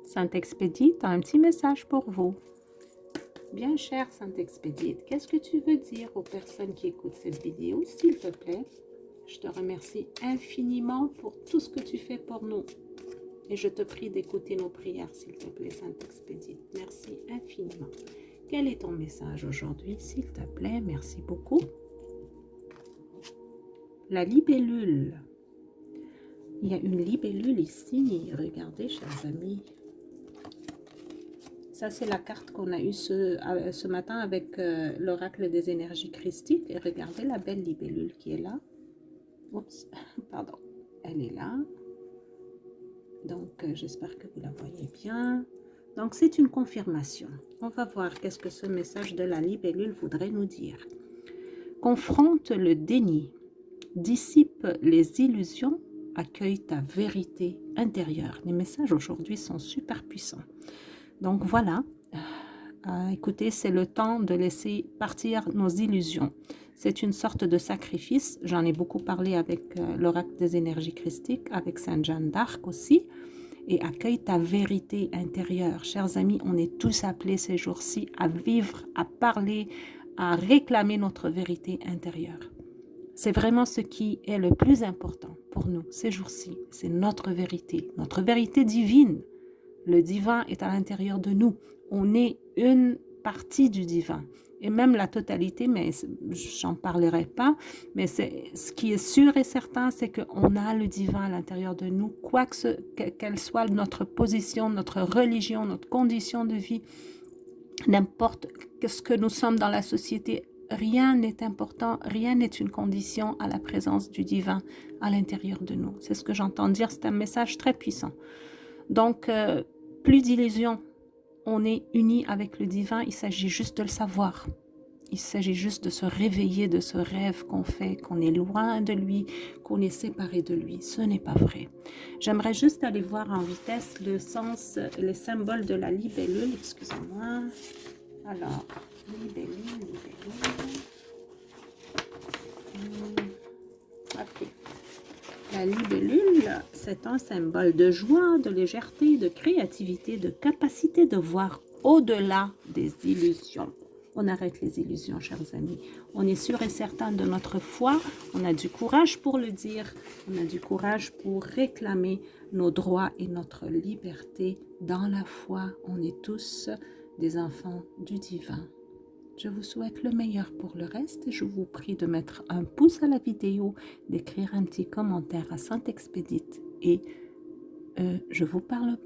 Sainte-Expédite a un petit message pour vous. Bien cher Sainte-Expédite, qu'est-ce que tu veux dire aux personnes qui écoutent cette vidéo, s'il te plaît? Je te remercie infiniment pour tout ce que tu fais pour nous. Et je te prie d'écouter nos prières, s'il te plaît, Sainte-Expédite. Merci infiniment. Quel est ton message aujourd'hui, s'il te plaît? Merci beaucoup. La libellule. Il y a une libellule ici. Regardez, chers amis. Ça, c'est la carte qu'on a eue ce matin avec l'oracle des énergies christiques. Et regardez la belle libellule qui est là. Oups, pardon. Elle est là. Donc, j'espère que vous la voyez bien. Donc, c'est une confirmation. On va voir qu'est-ce que ce message de la libellule voudrait nous dire. Confronte le déni, dissipe les illusions, accueille ta vérité intérieure. Les messages aujourd'hui sont super puissants. Donc, voilà. Écoutez, c'est le temps de laisser partir nos illusions. C'est une sorte de sacrifice. J'en ai beaucoup parlé avec l'oracle des énergies christiques, avec Sainte Jeanne d'Arc aussi. Et accueille ta vérité intérieure. Chers amis, on est tous appelés ces jours-ci à vivre, à parler, à réclamer notre vérité intérieure. C'est vraiment ce qui est le plus important pour nous ces jours-ci. C'est notre vérité divine. Le divin est à l'intérieur de nous. On est une partie du divin. Et même la totalité, mais j'en parlerai pas. Mais ce qui est sûr et certain, c'est qu'on a le divin à l'intérieur de nous, quelle soit notre position, notre religion, notre condition de vie, n'importe ce que nous sommes dans la société, rien n'est important, rien n'est une condition à la présence du divin à l'intérieur de nous. C'est ce que j'entends dire, c'est un message très puissant. Donc, plus d'illusions, on est unis avec le divin, il s'agit juste de le savoir. Il s'agit juste de se réveiller de ce rêve qu'on fait, qu'on est loin de lui, qu'on est séparé de lui. Ce n'est pas vrai. J'aimerais juste aller voir en vitesse le sens, les symboles de la libellule. Excusez-moi. Alors, libellule. Ok. La libellule, c'est un symbole de joie, de légèreté, de créativité, de capacité de voir au-delà des illusions. On arrête les illusions, chers amis. On est sûr et certain de notre foi. On a du courage pour le dire. On a du courage pour réclamer nos droits et notre liberté. Dans la foi, on est tous des enfants du divin. Je vous souhaite le meilleur pour le reste et je vous prie de mettre un pouce à la vidéo, d'écrire un petit commentaire à Sainte-Expédite et je vous parle